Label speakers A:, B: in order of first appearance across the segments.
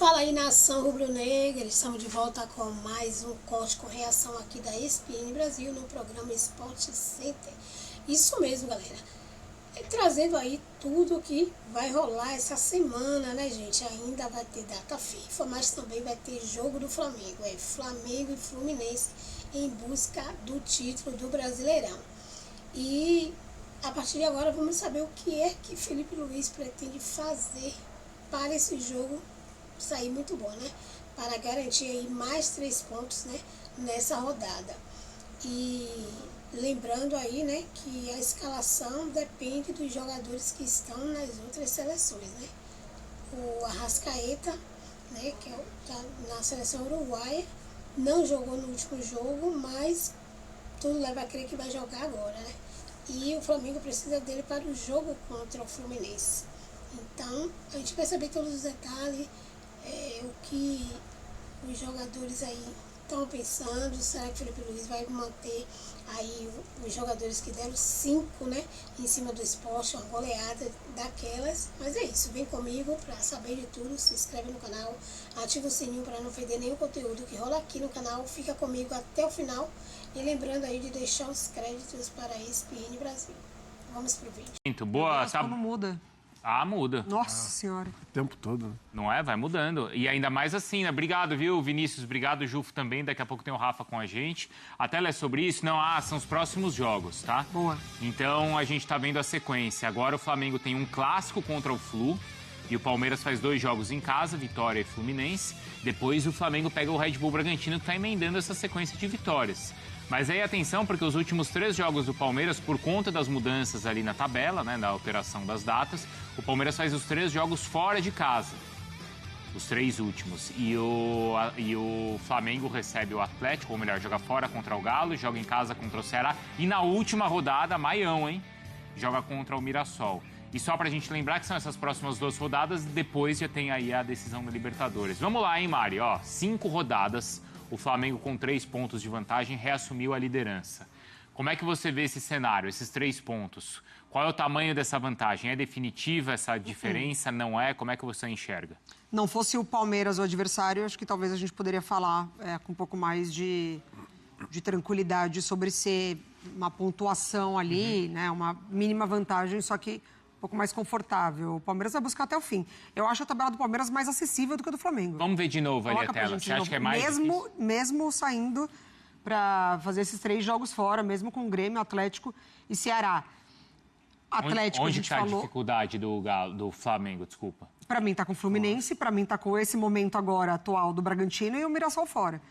A: Fala aí, nação rubro-negra, estamos de volta com mais um corte com reação aqui da ESPN Brasil no programa Sport Center. Isso mesmo, galera. Trazendo aí tudo que vai rolar essa semana, né, gente? Ainda vai ter data FIFA, mas também vai ter jogo do Flamengo. É Flamengo e Fluminense em busca do título do Brasileirão. E a partir de agora vamos saber o que é que Felipe Luiz pretende fazer para esse jogo sair muito bom, né? Para garantir aí mais 3 pontos, né, nessa rodada. E lembrando aí, né, que a escalação depende dos jogadores que estão nas outras seleções, né? O Arrascaeta, né, que tá na seleção uruguaia, não jogou no último jogo, mas tudo leva a crer que vai jogar agora, né? E o Flamengo precisa dele para o jogo contra o Fluminense. Então, a gente vai saber todos os detalhes, o que os jogadores aí estão pensando. Será que o Felipe Luiz vai manter aí os jogadores que deram 5, né, em cima do Sport, uma goleada daquelas? Mas é isso, vem comigo para saber de tudo, se inscreve no canal, ativa o sininho para não perder nenhum conteúdo que rola aqui no canal, fica comigo até o final e lembrando aí de deixar os créditos para a ESPN Brasil. Vamos pro vídeo.
B: Muito boa, tá...
C: Como muda?
B: Ah, muda.
C: Nossa senhora.
D: O tempo todo, né?
B: Não é? Vai mudando. E ainda mais assim, né? Obrigado, viu, Vinícius? Obrigado, Jufo, também. Daqui a pouco tem o Rafa com a gente. A tela é sobre isso? Não, são os próximos jogos, tá?
C: Boa.
B: Então, a gente tá vendo a sequência. Agora o Flamengo tem um clássico contra o Flu. E o Palmeiras faz 2 jogos em casa, Vitória e Fluminense. Depois o Flamengo pega o Red Bull Bragantino, que tá emendando essa sequência de vitórias. Mas aí atenção, porque os últimos 3 jogos do Palmeiras, por conta das mudanças ali na tabela, né, da alteração das datas, o Palmeiras faz os 3 jogos fora de casa. Os 3 últimos. E o Flamengo recebe o Atlético, ou melhor, joga fora contra o Galo, joga em casa contra o Ceará. E na última rodada, Maião, hein? Joga contra o Mirassol. E só pra gente lembrar que são essas próximas 2 rodadas, depois já tem aí a decisão da Libertadores. Vamos lá, hein, Mari? 5 rodadas. O Flamengo, com 3 pontos de vantagem, reassumiu a liderança. Como é que você vê esse cenário, esses 3 pontos? Qual é o tamanho dessa vantagem? É definitiva essa diferença? Não é? Como é que você enxerga?
C: Não fosse o Palmeiras o adversário, acho que talvez a gente poderia falar com um pouco mais de tranquilidade sobre ser uma pontuação ali, né? Uma mínima vantagem, só que um pouco mais confortável. O Palmeiras vai buscar até o fim. Eu acho a tabela do Palmeiras mais acessível do que a do Flamengo.
B: Vamos ver de novo ali a tela. Você acha que é mais difícil?
C: Mesmo saindo para fazer esses 3 jogos fora, mesmo com Grêmio, Atlético e Ceará. Atlético,
B: onde está a dificuldade do Flamengo, desculpa?
C: Para mim está com o Fluminense, para mim está com esse momento agora atual do Bragantino e o Mirassol fora.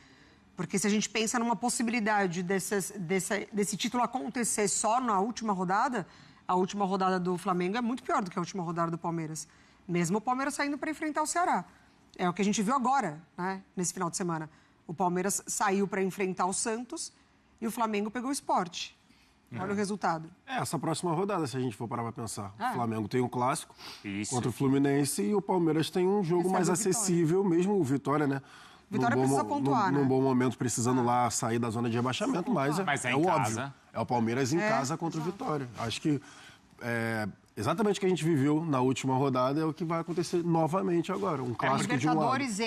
C: Porque se a gente pensa numa possibilidade desse título acontecer só na última rodada, a última rodada do Flamengo é muito pior do que a última rodada do Palmeiras. Mesmo o Palmeiras saindo para enfrentar o Ceará. É o que a gente viu agora, né, nesse final de semana. O Palmeiras saiu para enfrentar o Santos e o Flamengo pegou o Sport. Olha o resultado.
D: Essa próxima rodada, se a gente for parar para pensar. O Flamengo tem um clássico contra o Fluminense e o Palmeiras tem um jogo mais acessível, mesmo o Vitória, né?
C: Vitória precisa pontuar, né?
D: Num bom momento, precisando lá sair da zona de rebaixamento, mas é o óbvio. É o Palmeiras em casa contra o Vitória. Acho que exatamente o que a gente viveu na última rodada é o que vai acontecer novamente agora. Um clássico de um lado.
C: Libertadores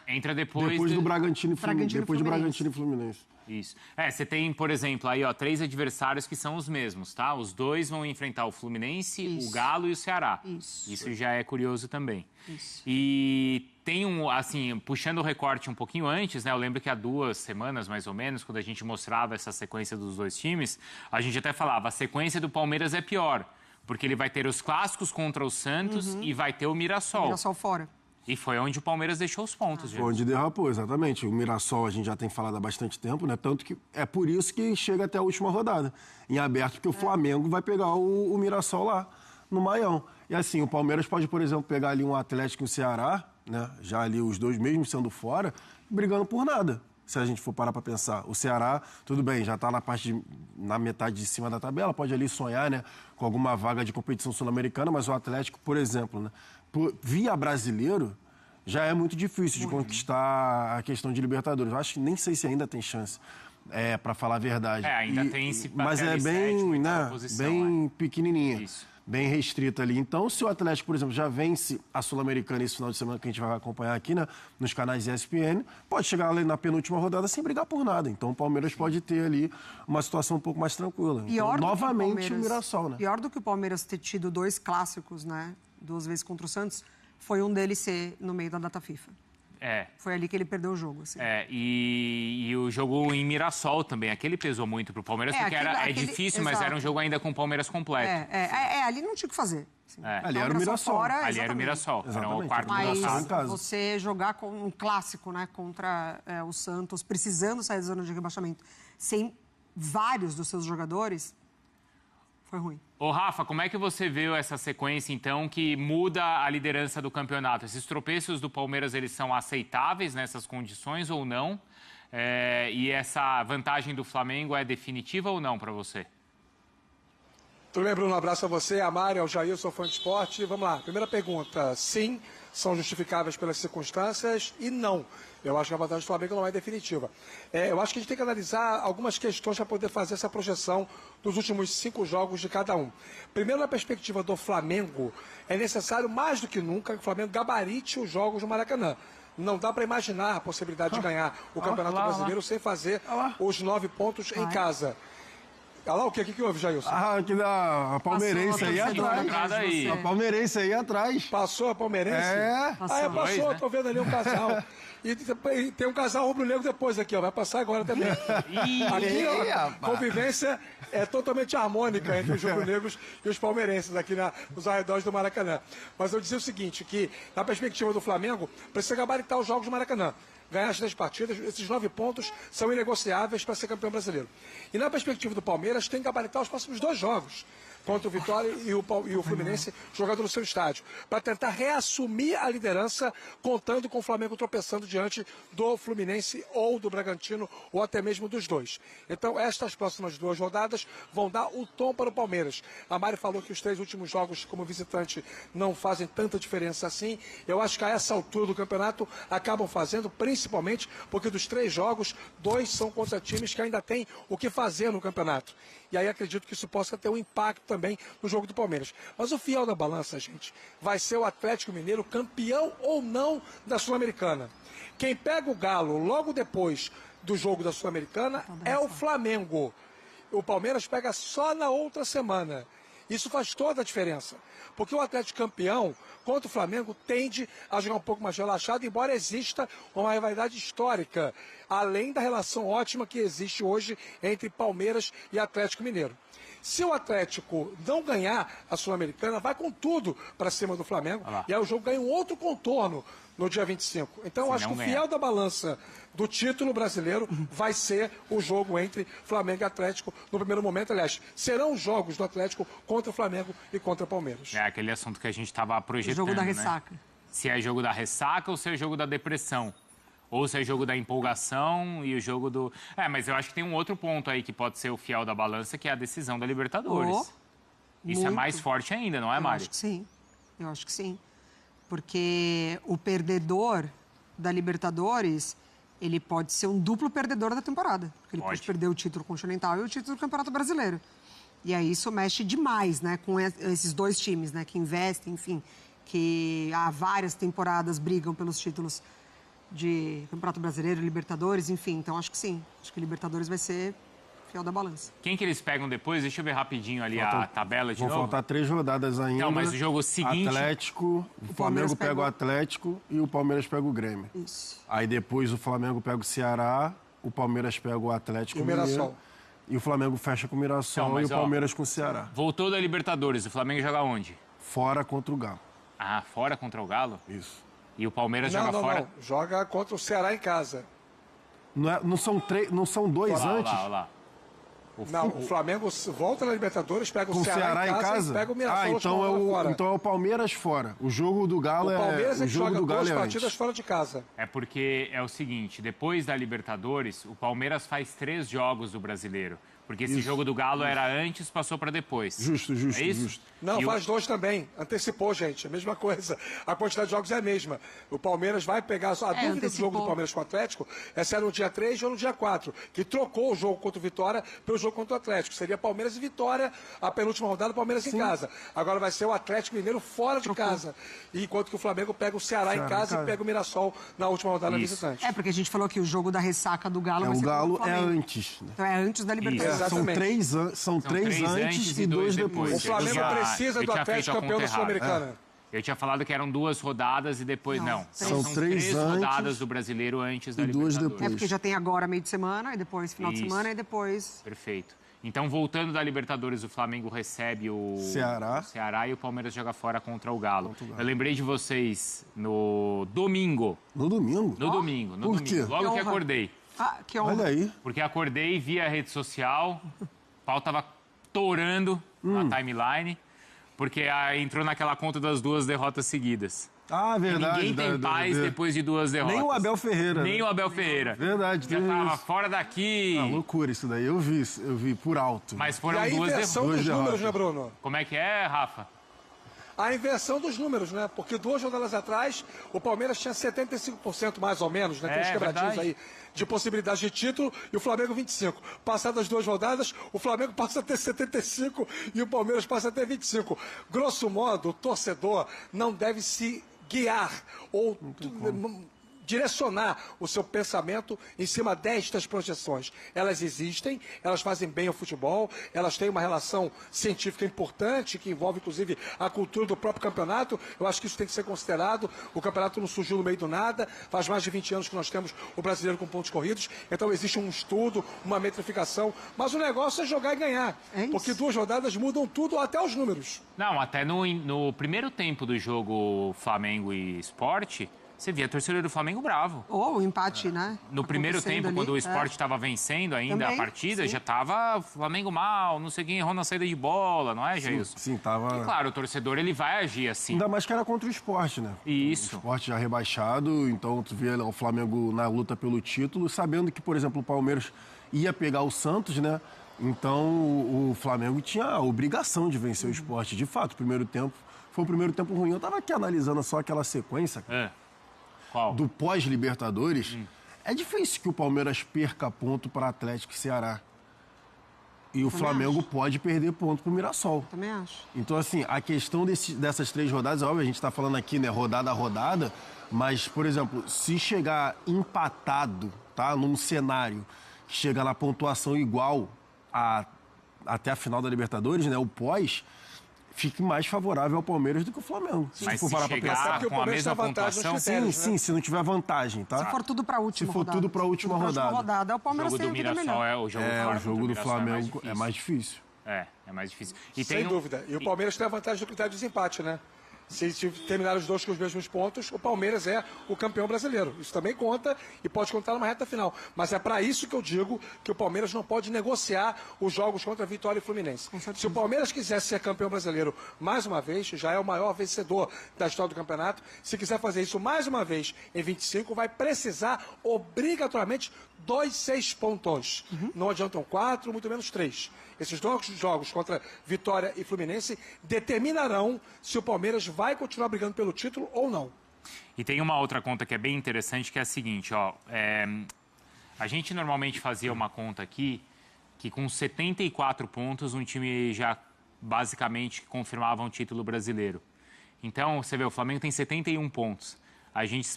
C: entra
D: depois do Bragantino e Fluminense. Depois de Bragantino e Fluminense.
B: Isso. Você tem, por exemplo, aí, 3 adversários que são os mesmos, tá? Os 2 vão enfrentar o Fluminense, o Galo e o Ceará. Isso já é curioso também. E tem assim, puxando o recorte um pouquinho antes, né? Eu lembro que há 2 semanas, mais ou menos, quando a gente mostrava essa sequência dos 2 times, a gente até falava, a sequência do Palmeiras é pior, porque ele vai ter os clássicos contra o Santos e vai ter o Mirassol.
C: Mirassol fora.
B: E foi onde o Palmeiras deixou os pontos, gente.
D: Foi onde derrapou, exatamente. O Mirassol a gente já tem falado há bastante tempo, né? Tanto que é por isso que chega até a última rodada, em aberto, porque o Flamengo vai pegar o Mirassol lá, no Maião. E assim, o Palmeiras pode, por exemplo, pegar ali um Atlético e um Ceará, né? Já ali os 2 mesmo sendo fora, brigando por nada. Se a gente for parar para pensar. O Ceará, tudo bem, já está na metade de cima da tabela, pode ali sonhar, né, com alguma vaga de competição sul-americana, mas o Atlético, por exemplo, né, via brasileiro, já é muito difícil de conquistar a questão de Libertadores. Eu acho que nem sei se ainda tem chance, para falar a verdade.
B: Ainda tem esse
D: mas é bem,
B: sétimo,
D: né,
B: posição,
D: bem pequenininha.
B: Isso.
D: bem restrita ali. Então, se o Atlético, por exemplo, já vence a Sul-Americana esse final de semana, que a gente vai acompanhar aqui, né, nos canais ESPN, pode chegar ali na penúltima rodada sem brigar por nada. Então, o Palmeiras pode ter ali uma situação um pouco mais tranquila. Então, novamente, o Mirassol, né?
C: Pior do que o Palmeiras ter tido 2 clássicos, né, 2 vezes contra o Santos, foi um deles ser no meio da data FIFA. Foi ali que ele perdeu o jogo. Assim.
B: E o jogo em Mirassol também. Aquele pesou muito pro Palmeiras, porque é difícil,
C: exato.
B: mas era um jogo ainda com o Palmeiras completo.
C: Ali não tinha o que fazer. Assim.
D: Ali era o Mirassol.
B: Ali era o Mirassol. Era o quarto
C: mas
B: colocado.
C: você jogar com um clássico, né, contra o Santos, precisando sair da zona de rebaixamento, sem vários dos seus jogadores, foi ruim.
B: Ô, Rafa, como é que você viu essa sequência, então, que muda a liderança do campeonato? Esses tropeços do Palmeiras, eles são aceitáveis nessas condições ou não? E essa vantagem do Flamengo é definitiva ou não para você?
E: Tudo bem, Bruno? Um abraço a você, a Mari, ao Jair, sou fã de esporte. Vamos lá, primeira pergunta. Sim, são justificáveis pelas circunstâncias e não. Eu acho que a vantagem do Flamengo não é definitiva. Eu acho que a gente tem que analisar algumas questões para poder fazer essa projeção dos últimos 5 jogos de cada um. Primeiro, na perspectiva do Flamengo, é necessário mais do que nunca que o Flamengo gabarite os jogos no Maracanã. Não dá para imaginar a possibilidade de ganhar o Campeonato Brasileiro sem fazer os 9 pontos em casa. Olha lá o que houve, Jailson?
D: Que da palmeirense aí atrás. A palmeirense aí atrás.
E: Passou a palmeirense? Passou, tô vendo ali um casal. E tem um casal rubro-negro depois aqui, ó. Vai passar agora também. Aqui, ó, a convivência é totalmente harmônica entre os rubro-negros e os palmeirenses aqui nos arredores do Maracanã. Mas eu dizer o seguinte, que na perspectiva do Flamengo, precisa gabaritar os jogos do Maracanã. Ganhar as 3 partidas, esses 9 pontos são inegociáveis para ser campeão brasileiro. E na perspectiva do Palmeiras, tem que gabaritar os próximos 2 jogos. Contra o Vitória e o Fluminense jogando no seu estádio, para tentar reassumir a liderança, contando com o Flamengo tropeçando diante do Fluminense ou do Bragantino, ou até mesmo dos dois. Então, estas próximas 2 rodadas vão dar o tom para o Palmeiras. A Mari falou que os 3 últimos jogos como visitante não fazem tanta diferença assim. Eu acho que a essa altura do campeonato acabam fazendo, principalmente porque dos 3 jogos, 2 são contra times que ainda têm o que fazer no campeonato. E aí acredito que isso possa ter um impacto também no jogo do Palmeiras. Mas o fiel da balança, gente, vai ser o Atlético Mineiro campeão ou não da Sul-Americana. Quem pega o Galo logo depois do jogo da Sul-Americana é o Flamengo. O Palmeiras pega só na outra semana. Isso faz toda a diferença. Porque o Atlético campeão contra o Flamengo tende a jogar um pouco mais relaxado, embora exista uma rivalidade histórica, além da relação ótima que existe hoje entre Palmeiras e Atlético Mineiro. Se o Atlético não ganhar a Sul-Americana, vai com tudo para cima do Flamengo, e aí o jogo ganha um outro contorno no dia 25. Então, acho que o fiel da balança do título brasileiro vai ser o jogo entre Flamengo e Atlético no primeiro momento. Aliás, serão os jogos do Atlético contra o Flamengo e contra o Palmeiras.
B: É aquele assunto que a gente estava projetando,
C: o jogo da ressaca.
B: Né? Se é jogo da ressaca ou se é jogo da depressão. Ou se é jogo da empolgação e o jogo do... mas eu acho que tem um outro ponto aí que pode ser o fiel da balança, que é a decisão da Libertadores. Isso é mais forte ainda, não é, Mari?
C: Eu acho que sim. Porque o perdedor da Libertadores, ele pode ser um duplo perdedor da temporada. Porque ele pode perder o título continental e o título do Campeonato Brasileiro. E aí isso mexe demais, né, com esses 2 times, né, que investem, enfim, que há várias temporadas brigam pelos títulos de Campeonato Brasileiro, Libertadores, enfim. Então, acho que sim. Acho que Libertadores vai ser fiel da balança.
B: Quem que eles pegam depois? Deixa eu ver rapidinho ali a tabela de novo.
D: Vão faltar 3 rodadas ainda.
B: Não, mas o jogo seguinte...
D: Atlético, o Flamengo pega o Atlético e o Palmeiras pega o Grêmio.
C: Isso.
D: Aí depois o Flamengo pega o Ceará, o Palmeiras pega o Atlético Mineiro. E o Flamengo fecha com o Mirassol e o Palmeiras com o Ceará.
B: Voltou da Libertadores, o Flamengo joga onde?
D: Fora contra o Galo.
B: Fora contra o Galo?
D: Isso.
B: E o Palmeiras joga fora?
E: Não, joga contra o Ceará em casa.
D: Não são 2 antes?
B: Olha lá.
E: O Flamengo volta na Libertadores, pega o Ceará em casa e pega o Mirassol
D: fora. Então é o Palmeiras fora. O jogo do Galo
E: o Palmeiras
D: o jogo
E: joga
D: do Galo
E: 2
D: é
E: partidas
D: antes.
E: fora de casa.
B: É porque é o seguinte, depois da Libertadores, o Palmeiras faz 3 jogos do Brasileiro. Porque esse jogo do Galo era antes, passou para depois.
D: Justo.
B: É isso?
E: Não, faz 2 também. Antecipou, gente. A mesma coisa. A quantidade de jogos é a mesma. O Palmeiras vai pegar... A dúvida do jogo do Palmeiras com o Atlético é se era no dia 3 ou no dia 4, que trocou o jogo contra o Vitória pelo jogo contra o Atlético. Seria Palmeiras e Vitória, a penúltima rodada, Palmeiras em casa. Agora vai ser o Atlético Mineiro fora de casa. Enquanto que o Flamengo pega o Ceará em casa e pega o Mirassol na última rodada visitante.
C: É, porque a gente falou que o jogo da ressaca do Galo vai
D: O
C: ser
D: Galo é antes. Né?
C: Então é antes da Libertadores.
D: São três antes e 2 depois.
E: O Flamengo precisa do Atlético campeão da Sul-Americana.
B: Eu tinha falado que eram 2 rodadas e depois não.
D: São 3
B: rodadas do Brasileiro antes da Libertadores.
D: Depois.
C: É porque já tem agora meio de semana, e depois final de semana, e depois...
B: Perfeito. Então, voltando da Libertadores, o Flamengo recebe o Ceará e o Palmeiras joga fora contra o Galo. Eu lembrei de vocês no domingo.
D: No domingo?
B: No domingo.
D: Por quê?
B: Logo que acordei.
C: Que honra.
D: Olha aí.
B: Porque acordei via rede social, o pau tava torando na timeline, porque entrou naquela conta das 2 derrotas seguidas.
D: Ah, verdade.
B: E ninguém tem paz depois de 2 derrotas.
D: Nem o Abel Ferreira.
B: Nem o Abel Ferreira.
D: Verdade.
B: Já tava fora daqui.
D: Loucura isso daí. Eu vi por alto.
B: Mas foram
E: e a
B: 2 derrotas.
E: inversão dos números, né, Bruno?
B: Como é que é, Rafa?
E: A inversão dos números, né? Porque 2 rodadas atrás, o Palmeiras tinha 75% mais ou menos, né? Tem uns quebradinhos aí de possibilidade de título e o Flamengo 25%. Passadas 2 rodadas, o Flamengo passa a ter 75% e o Palmeiras passa a ter 25%. Grosso modo, o torcedor não deve se guiar ou direcionar o seu pensamento em cima destas projeções. Elas existem, elas fazem bem ao futebol, elas têm uma relação científica importante, que envolve, inclusive, a cultura do próprio campeonato. Eu acho que isso tem que ser considerado. O campeonato não surgiu no meio do nada, faz mais de 20 anos que nós temos o brasileiro com pontos corridos, então existe um estudo, uma metrificação, mas o negócio é jogar e ganhar, porque 2 rodadas mudam tudo, até os números.
B: Não, até no primeiro tempo do jogo Flamengo e Sport, você via torcedor do Flamengo bravo.
C: Ou o empate, né?
B: No primeiro tempo, quando o Sport estava vencendo ainda a partida, já estava Flamengo mal, não sei quem errou na saída de bola, não é, Jailson?
D: Sim, tava...
B: E claro, o torcedor ele vai agir assim.
D: Ainda mais que era contra o Sport, né?
B: Isso.
D: O Sport já rebaixado, então tu vê o Flamengo na luta pelo título, sabendo que, por exemplo, o Palmeiras ia pegar o Santos, né? Então o Flamengo tinha a obrigação de vencer o Sport. De fato, o primeiro tempo foi um primeiro tempo ruim. Eu tava aqui analisando só aquela sequência, do pós-Libertadores. É difícil que o Palmeiras perca ponto para Atlético e Ceará. E o Flamengo pode perder ponto para o Mirassol.
C: Também acho.
D: Então, assim, a questão dessas 3 rodadas, óbvio, a gente está falando aqui, né, rodada a rodada, mas, por exemplo, se chegar empatado, tá, num cenário que chega na pontuação igual até a final da Libertadores, né, o pós, fique mais favorável ao Palmeiras do que o Flamengo.
B: Mas se chegar com a mesma pontuação...
D: Sim, se não tiver vantagem, tá?
C: Se for tudo para a última rodada.
D: Se for tudo para a última rodada.
C: O Palmeiras tem vida melhor.
B: O jogo
D: do Flamengo é mais difícil.
B: É mais difícil.
E: Sem dúvida. E o Palmeiras tem a vantagem do critério de desempate, né? Se terminar os 2 com os mesmos pontos, o Palmeiras é o campeão brasileiro. Isso também conta e pode contar numa reta final. Mas é para isso que eu digo que o Palmeiras não pode negociar os jogos contra a Vitória e Fluminense. Se o Palmeiras quiser ser campeão brasileiro mais uma vez, já é o maior vencedor da história do campeonato. Se quiser fazer isso mais uma vez em 25, vai precisar obrigatoriamente 6 pontos. Não adiantam 4, muito menos 3. Esses 2 jogos contra Vitória e Fluminense determinarão se o Palmeiras vai continuar brigando pelo título ou não.
B: E tem uma outra conta que é bem interessante, que é a seguinte, a gente normalmente fazia uma conta aqui que com 74 pontos um time já basicamente confirmava um título brasileiro. Então, você vê, o Flamengo tem 71 pontos.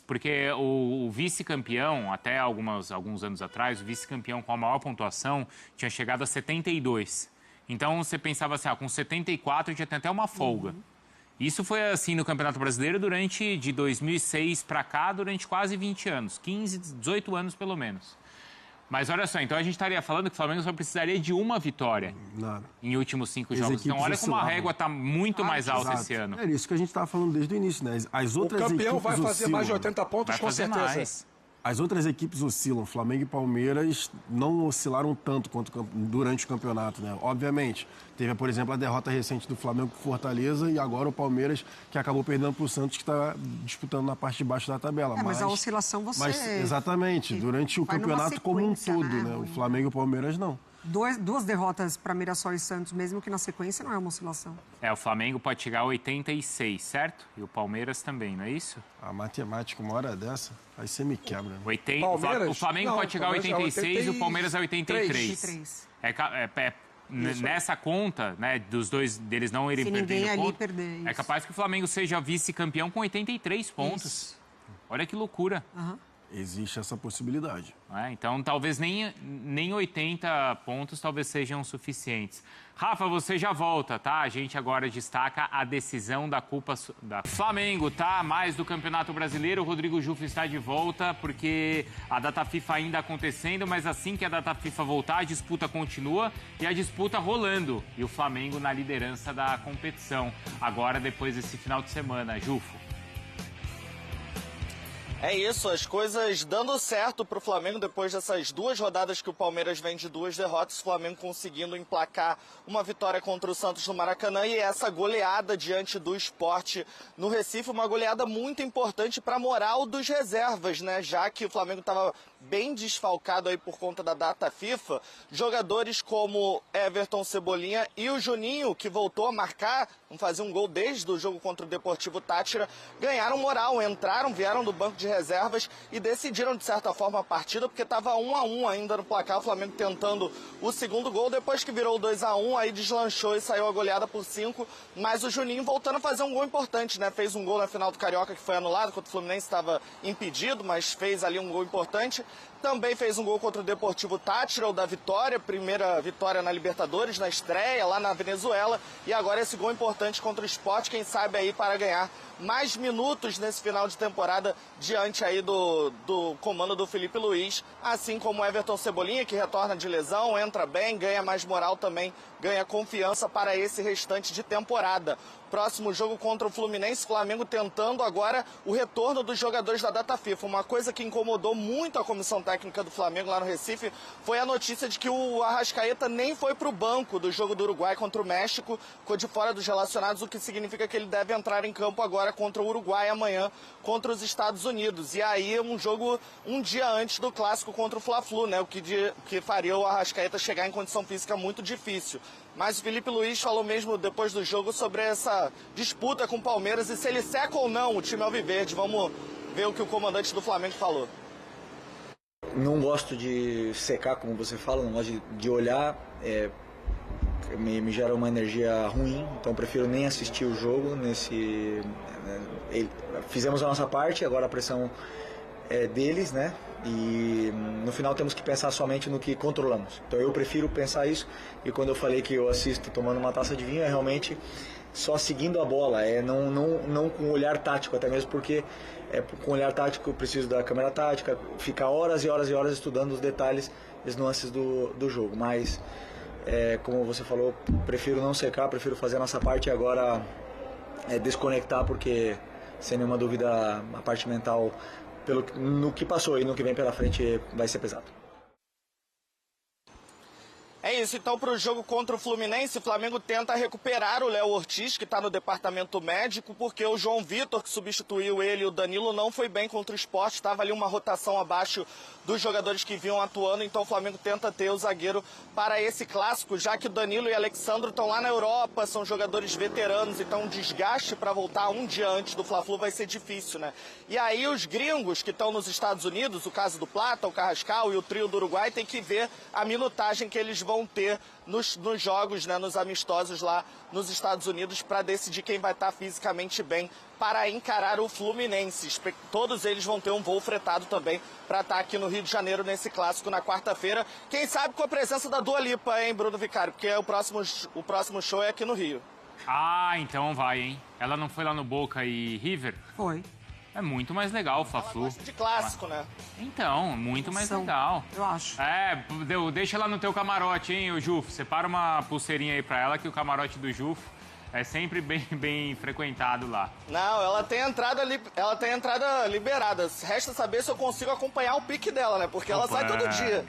B: Porque o vice-campeão, até alguns anos atrás, o vice-campeão com a maior pontuação tinha chegado a 72. Então, você pensava assim, com 74 já tem até uma folga. Isso foi assim no Campeonato Brasileiro de 2006 para cá, durante quase 20 anos. 15, 18 anos pelo menos. Mas olha só, então a gente estaria falando que o Flamengo só precisaria de uma vitória em últimos 5 jogos. Então olha como a régua está muito mais alta esse ano.
D: É isso que a gente estava falando desde o início, né? As outras
E: o campeão
D: equipes
E: vai fazer
D: oscilam.
E: mais de 80 pontos, com certeza.
B: Mais.
D: As outras equipes oscilam. Flamengo e Palmeiras não oscilaram tanto durante o campeonato, né? Obviamente, teve, por exemplo, a derrota recente do Flamengo com Fortaleza e agora o Palmeiras, que acabou perdendo para o Santos, que está disputando na parte de baixo da tabela.
C: Mas a oscilação
D: exatamente, durante o campeonato como um todo, né? O Flamengo e o Palmeiras não.
C: duas derrotas para Mirassol e Santos, mesmo que na sequência, não é uma oscilação.
B: O Flamengo pode chegar a 86, certo? E o Palmeiras também, não é isso?
D: A matemática, uma hora dessa, aí você me quebra. Né?
B: O Flamengo pode chegar a 86 e o Palmeiras a 83. Nessa conta, né, dos dois deles não irem perdendo ponto, é capaz que o Flamengo seja vice-campeão com 83 pontos. Isso. Olha que loucura.
D: Existe essa possibilidade.
B: Então, talvez nem 80 pontos talvez sejam suficientes. Rafa, você já volta, tá? A gente agora destaca a decisão da Copa da Flamengo, tá? Mais do Campeonato Brasileiro. O Rodrigo Jufo está de volta, porque a data FIFA ainda acontecendo, mas assim que a data FIFA voltar, a disputa continua e a disputa rolando. E o Flamengo na liderança da competição. Agora, depois desse final de semana. Jufo.
F: É isso, as coisas dando certo para o Flamengo depois dessas 2 rodadas que o Palmeiras vem de 2 derrotas, o Flamengo conseguindo emplacar uma vitória contra o Santos no Maracanã e essa goleada diante do Sport no Recife, uma goleada muito importante para a moral dos reservas, né? Já que o Flamengo estava bem desfalcado aí por conta da data FIFA, jogadores como Everton Cebolinha e o Juninho, que voltou a marcar, não fazia um gol desde o jogo contra o Deportivo Táchira, ganharam moral, vieram do banco de reservas e decidiram de certa forma a partida, porque estava 1-1 ainda no placar, o Flamengo tentando o segundo gol, depois que virou 2-1, aí deslanchou e saiu a goleada por 5, mas o Juninho voltando a fazer um gol importante, né? Fez um gol na final do Carioca que foi anulado, contra o Fluminense estava impedido, mas fez ali um gol importante. Também fez um gol contra o Deportivo Táchira, o da vitória, primeira vitória na Libertadores, na estreia, lá na Venezuela. E agora esse gol importante contra o Sport, quem sabe aí para ganhar mais minutos nesse final de temporada diante aí do comando do Felipe Luiz, assim como o Everton Cebolinha, que retorna de lesão, entra bem, ganha mais moral também, ganha confiança para esse restante de temporada. Próximo jogo contra o Fluminense, Flamengo tentando agora o retorno dos jogadores da data FIFA. Uma coisa que incomodou muito a comissão técnica do Flamengo lá no Recife foi a notícia de que o Arrascaeta nem foi para o banco do jogo do Uruguai contra o México, ficou de fora dos relacionados, o que significa que ele deve entrar em campo agora contra o Uruguai amanhã, contra os Estados Unidos. E aí um jogo um dia antes do clássico contra o Fla-Flu, né? O que faria o Arrascaeta chegar em condição física muito difícil. Mas o Felipe Luiz falou mesmo depois do jogo sobre essa disputa com o Palmeiras e se ele seca ou não o time alviverde. Vamos ver o que o comandante do Flamengo falou.
G: Não gosto de secar, como você fala, não gosto de olhar, me gera uma energia ruim, então prefiro nem assistir o jogo. Fizemos a nossa parte, agora a pressão é deles, né? E no final temos que pensar somente no que controlamos. Então eu prefiro pensar isso, e quando eu falei que eu assisto tomando uma taça de vinho, é realmente só seguindo a bola, não com olhar tático, até mesmo porque com olhar tático eu preciso da câmera tática, ficar horas e horas e horas estudando os detalhes, as nuances do jogo. Mas, como você falou, prefiro não secar, prefiro fazer a nossa parte e agora desconectar, porque sem nenhuma dúvida a parte mental no que passou e no que vem pela frente vai ser pesado.
F: É isso, então para o jogo contra o Fluminense, o Flamengo tenta recuperar o Léo Ortiz, que está no departamento médico, porque o João Vitor, que substituiu ele, e o Danilo, não foi bem contra o Sport, estava ali uma rotação abaixo dos jogadores que vinham atuando, então o Flamengo tenta ter o zagueiro para esse clássico, já que o Danilo e o Alexandro estão lá na Europa, são jogadores veteranos, então um desgaste para voltar um dia antes do Fla-Flu vai ser difícil, né? E aí os gringos que estão nos Estados Unidos, o caso do Plata, o Carrascal e o trio do Uruguai, tem que ver a minutagem que eles vão ter nos jogos, né, nos amistosos lá nos Estados Unidos, para decidir quem vai estar fisicamente bem para encarar o Fluminense. Todos eles vão ter um voo fretado também para estar aqui no Rio de Janeiro nesse clássico na quarta-feira. Quem sabe com a presença da Dua Lipa, hein, Bruno Vicário? Porque o próximo show é aqui no Rio.
B: Ah, então vai, hein? Ela não foi lá no Boca e River?
C: Foi.
B: É muito mais legal o Fla-Flu.
F: Ela gosta de clássico, né?
B: Então, muito mais legal.
C: Eu acho.
B: Deixa ela no teu camarote, hein, o Jufo. Separa uma pulseirinha aí pra ela, que o camarote do Jufo é sempre bem frequentado lá.
F: Não, ela tem entrada liberada. Resta saber se eu consigo acompanhar o pique dela, né? Porque ela sai todo dia.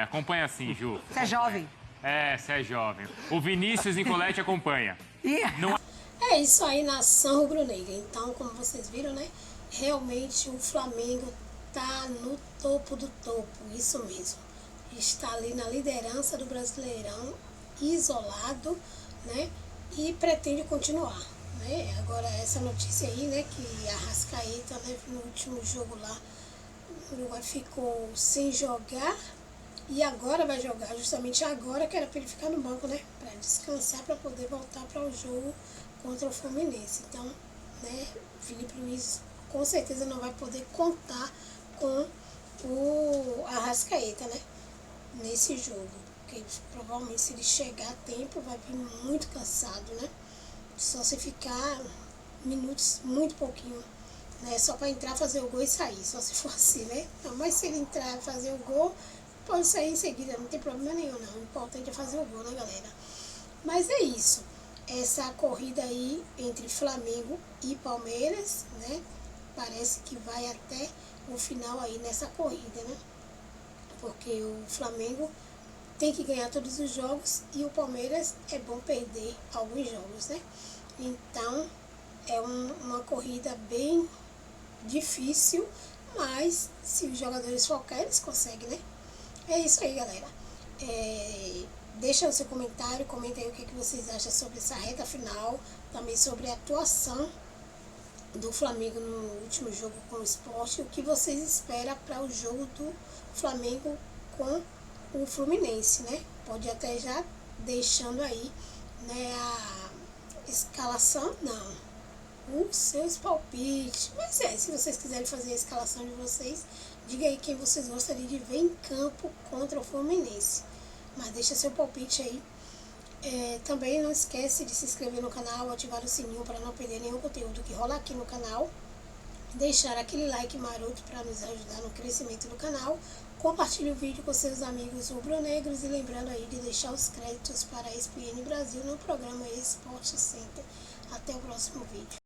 B: Acompanha sim, Jufo.
C: Você é jovem.
B: Você é jovem. O Vinícius Nicoletti acompanha. Não...
A: É isso aí, nação rubro-negra. Então, como vocês viram, né? Realmente o Flamengo tá no topo do topo, isso mesmo. está ali na liderança do Brasileirão, isolado, né? E pretende continuar, né? Agora essa notícia aí, né, que a Arrascaeta, né, no último jogo lá, o Uruguai ficou sem jogar e agora vai jogar, justamente agora que era para ele ficar no banco, né, para descansar, para poder voltar para o jogo contra o Fluminense. Então, né, Felipe Luiz com certeza não vai poder contar com o Arrascaeta, né, nesse jogo, porque provavelmente se ele chegar a tempo vai vir muito cansado, né, só se ficar minutos, muito pouquinho, né, só para entrar, fazer o gol e sair, só se for assim, né, não, mas se ele entrar e fazer o gol, pode sair em seguida, não tem problema nenhum não, o importante é fazer o gol, né, galera. Mas é isso, essa corrida aí entre Flamengo e Palmeiras, né, parece que vai até o final aí nessa corrida, né, porque o Flamengo tem que ganhar todos os jogos e o Palmeiras é bom perder alguns jogos, né, então é uma corrida bem difícil, mas se os jogadores focarem, eles conseguem, né. É isso aí, galera. Deixa o seu comentário, comenta aí o que vocês acham sobre essa reta final, também sobre a atuação do Flamengo no último jogo com o Sport, o que vocês esperam para o jogo do Flamengo com o Fluminense, né? Pode até já deixando aí, né, a escalação, não, os seus palpites, mas se vocês quiserem fazer a escalação de vocês, diga aí quem vocês gostariam de ver em campo contra o Fluminense, mas deixa seu palpite aí. Também não esquece de se inscrever no canal, ativar o sininho para não perder nenhum conteúdo que rola aqui no canal, deixar aquele like maroto para nos ajudar no crescimento do canal, compartilhe o vídeo com seus amigos rubro-negros e lembrando aí de deixar os créditos para a ESPN Brasil no programa Esporte Center. Até o próximo vídeo.